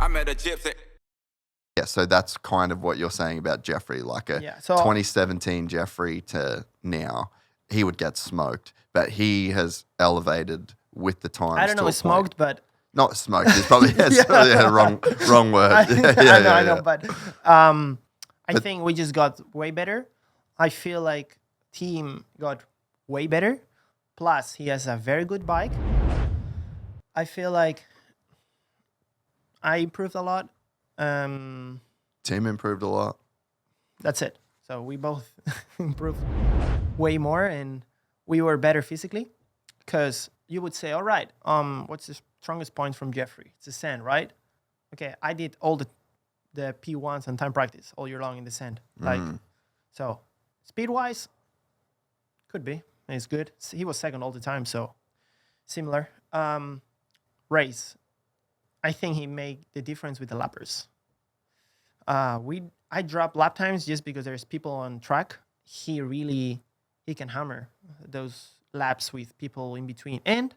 I met a gypsy. Yeah, so that's kind of what you're saying about Jeffrey, like a 2017 Jeffrey to now, he would get smoked, but he has elevated with the times. I don't know, smoked, but not smoked. It's probably wrong word. I know, but I think we just got way better. I feel like team got way better. Plus, he has a very good bike. I feel like I improved a lot. Team improved a lot. That's it. So we both improved way more, and we were better physically. Because you would say, all right, what's the strongest point from Jeffrey? It's the sand, right? Okay, I did all the P1s and time practice all year long in the sand. So speed-wise, could be. It's good. He was second all the time, so similar. Race, I think he made the difference with the lappers. I drop lap times just because there's people on track. He can hammer those laps with people in between, and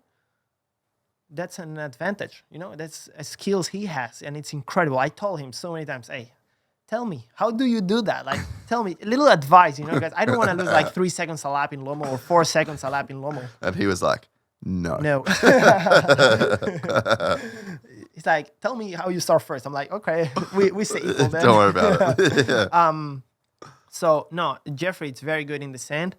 that's an advantage. That's a skills he has, and it's incredible. I told him so many times, hey, tell me, how do you do that? Like, tell me a little advice, because I don't want to lose like 3 seconds a lap in Lommel or 4 seconds a lap in Lommel. And he was like, no. He's like, tell me how you start first. I'm like, okay, we say equal then. Don't worry about it. Yeah. So no, Jeffrey, it's very good in the sand,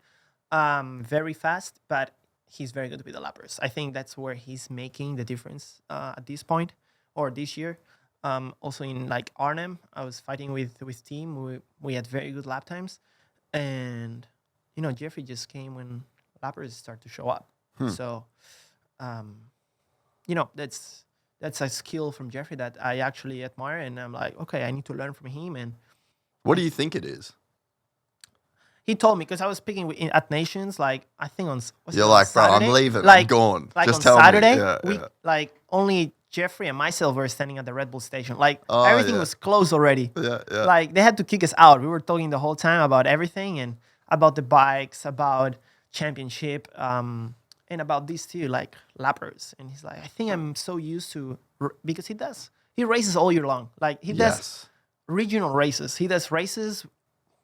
very fast, but he's very good with the lappers. I think that's where he's making the difference at this point or this year. Also in like Arnhem, I was fighting with team. We had very good lap times, and Jeffrey just came when lappers start to show up. So, that's a skill from Jeffrey that I actually admire, and I'm like, okay, I need to learn from him. And what do you think it is? He told me, because I was speaking at Nations, like I think on you're like, Saturday? Bro, I'm leaving, like, I'm gone. Like just on tell Saturday, me. Like only Jeffrey and myself were standing at the Red Bull station. Like everything was closed already. Yeah. Like they had to kick us out. We were talking the whole time about everything and about the bikes, about championship, and about these two, like lappers. And he's like, I think I'm so used to, because he races all year long. Like he does regional races. He does races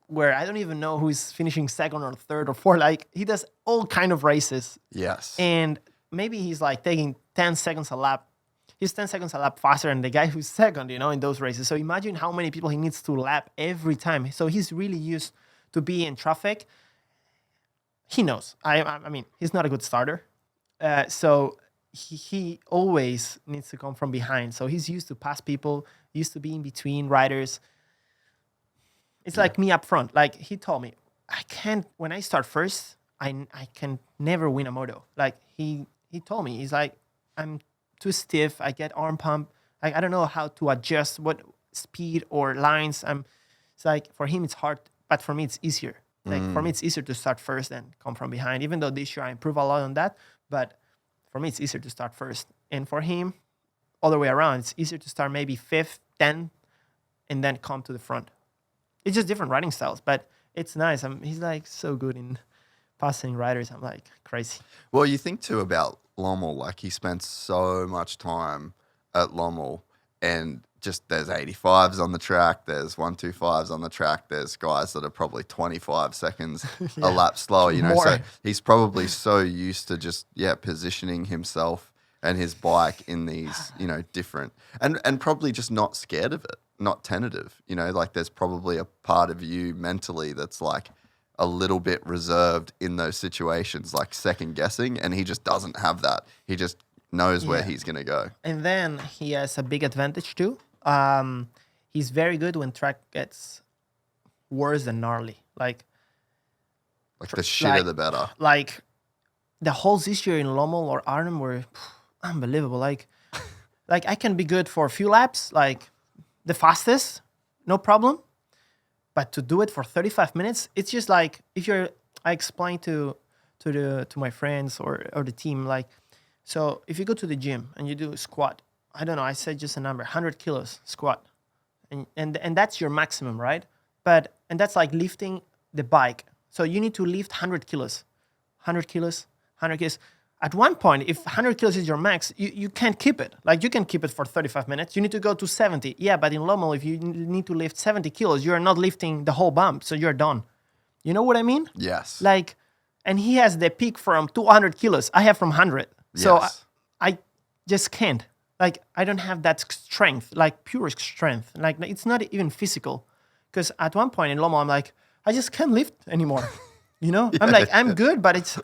where I don't even know who's finishing second or third or fourth. Like he does all kind of races. Yes. And maybe he's like taking 10 seconds a lap. He's 10 seconds a lap faster than the guy who's second, in those races. So imagine how many people he needs to lap every time. So he's really used to be in traffic. He knows. I mean, he's not a good starter. So he always needs to come from behind. So he's used to pass people, used to be in between riders. It's like me up front. Like he told me, when I start first, I can never win a moto. Like he told me, he's like, I'm too stiff. I get arm pump. I don't know how to adjust what speed or lines. It's like, for him, it's hard, but for me, it's easier. Like for me, it's easier to start first than come from behind, even though this year I improve a lot on that. But for me, it's easier to start first. And for him, other way around, it's easier to start maybe 5th, 10th, and then come to the front. It's just different riding styles, but it's nice. He's like so good in passing riders. I'm like crazy. Well, you think too about Lommel, like he spent so much time at Lommel, and just there's 85s on the track, there's 125s on the track, there's guys that are probably 25 seconds a lap slower, More. So he's probably so used to just positioning himself and his bike in these, different, and probably just not scared of it, not tentative, like there's probably a part of you mentally that's like a little bit reserved in those situations, like second guessing, and he just doesn't have that. He just knows where he's going to go. And then he has a big advantage too. He's very good when track gets worse than gnarly. Like the shitter the better. Like the holes this year in Lommel or Arnhem were unbelievable. Like I can be good for a few laps, like the fastest, no problem. But to do it for 35 minutes, it's just like I explained to my friends or the team, like, so if you go to the gym and you do a squat, I don't know, I said just a number, 100 kilos squat. And that's your maximum, right? And that's like lifting the bike. So you need to lift 100 kilos. 100 kilos, 100 kilos. at one point, if 100 kilos is your max, you can't keep it. Like, you can keep it for 35 minutes. You need to go to 70. Yeah, but in Lommel, if you need to lift 70 kilos, you're not lifting the whole bump, so you're done. You know what I mean? Yes. Like, and he has the peak from 200 kilos. I have from 100. So Yes. I just can't. Like, I don't have that strength, like pure strength. Like, it's not even physical. Because at one point in Lommel, I'm like, I just can't lift anymore. You know? I'm like, I'm good, but it's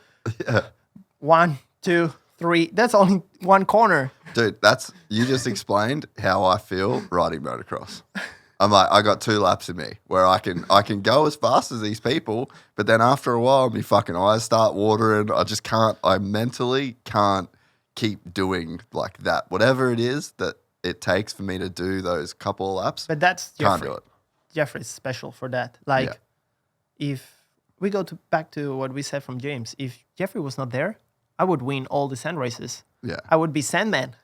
1, 2, 3. That's only one corner. Dude, you just explained how I feel riding motocross. I'm like, I got 2 laps in me where I can go as fast as these people, but then after a while, my fucking eyes start watering. I mentally can't keep doing like that. Whatever it is that it takes for me to do those couple of laps, But that's can't Jeffrey. do it. Jeffrey's special for that. Like, if we go back to what we said from James, if Jeffrey was not there, I would win all the sand races. Yeah. I would be Sandman,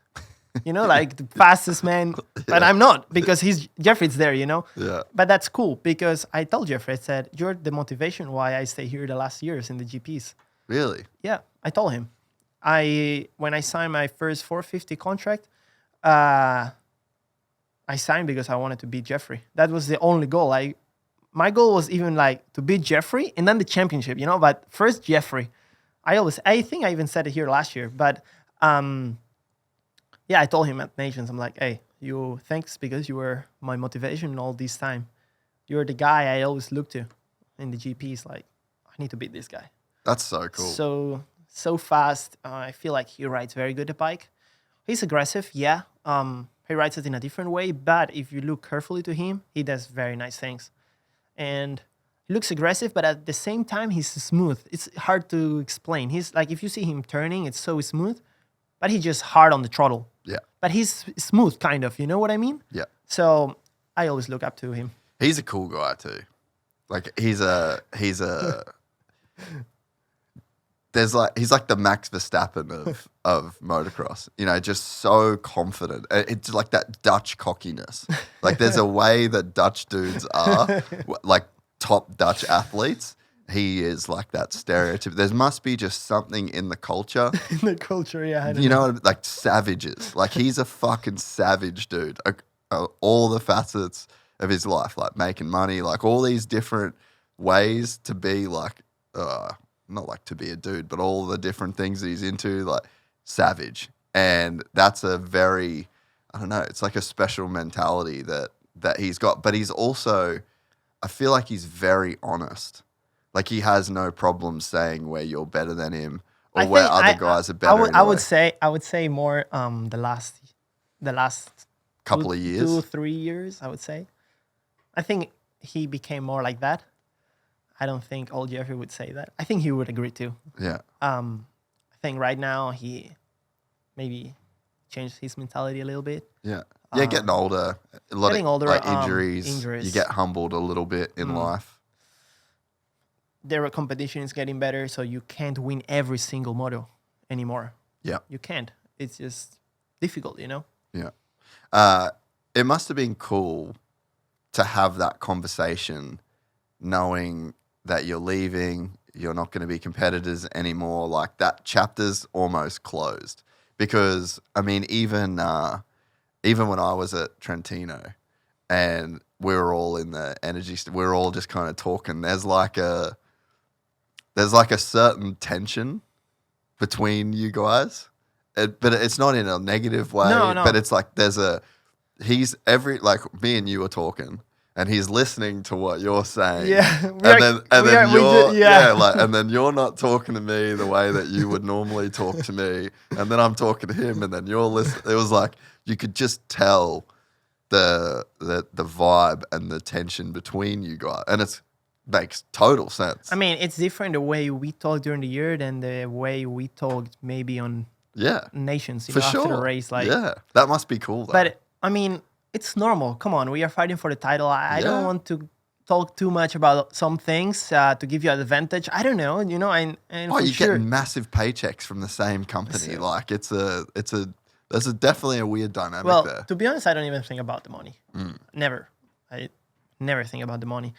you know, like the fastest man, but I'm not because Jeffrey's there, you know? Yeah. But that's cool because I told Jeffrey, I said, you're the motivation why I stay here the last years in the GPs. Really? Yeah, I told him. When I signed my first 450 contract, I signed because I wanted to beat Jeffrey. That was the only goal. My goal was even like to beat Jeffrey and then the championship, you know, but first Jeffrey. I think I even said it here last year, but yeah, I told him at Nations, I'm like, hey, thanks because you were my motivation all this time. You're the guy I always look to in the GPs. Like, I need to beat this guy. That's so cool. So fast. I feel like he rides very good at bike. He's aggressive, yeah. He rides it in a different way, but if you look carefully to him, he does very nice things. And he looks aggressive, but at the same time, he's smooth. It's hard to explain. He's like, if you see him turning, it's so smooth, but he's just hard on the throttle. Yeah. But he's smooth, kind of. You know what I mean? Yeah. So I always look up to him. He's a cool guy too. Like he's he's like the Max Verstappen of motocross, you know, just so confident. It's like that Dutch cockiness. Like there's a way that Dutch dudes are, like top Dutch athletes. He is like that stereotype. There must be just something in the culture. In the culture, yeah. You know, like savages. Like he's a fucking savage dude. All the facets of his life, like making money, like all these different ways to be like, not like to be a dude, but all the different things that he's into, like savage. And that's a very, I don't know, it's like a special mentality that he's got. But he's also, I feel like he's very honest. Like he has no problem saying where you're better than him or where other guys are better. I would say more the last couple of years, 2 or 3 years. I would say. I think he became more like that. I don't think old Jeffrey would say that. I think he would agree too. Yeah. I think right now he maybe changed his mentality a little bit. Yeah. Yeah, getting older. Getting older, like injuries. You get humbled a little bit in life. Their competition is getting better, so you can't win every single moto anymore. Yeah. You can't. It's just difficult, you know? Yeah. It must have been cool to have that conversation knowing that you're leaving, you're not going to be competitors anymore. Like that chapter's almost closed. Because, I mean, even when I was at Trentino and we were all in the energy, we were all just kind of talking. There's like a certain tension between you guys, but it's not in a negative way. No. But it's like like me and you are talking, and he's listening to what you're saying. Yeah, and then you're not talking to me the way that you would normally talk to me, and then I'm talking to him, and then you're listening. It was like you could just tell the vibe and the tension between you guys, and it makes total sense. I mean, it's different the way we talk during the year than the way we talked maybe on Nations, for after sure. the race. Like, that must be cool though. But I mean, it's normal. Come on, we are fighting for the title. I don't want to talk too much about some things to give you an advantage. I don't know, you know. And you get massive paychecks from the same company. So, like there's definitely a weird dynamic well, there. To be honest, I don't even think about the money. Never. I never think about the money.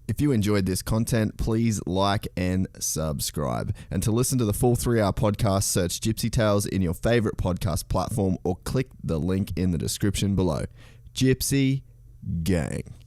If you enjoyed this content, please like and subscribe. And to listen to the full 3-hour podcast, search Gypsy Tales in your favorite podcast platform or click the link in the description below. Gypsy Gang.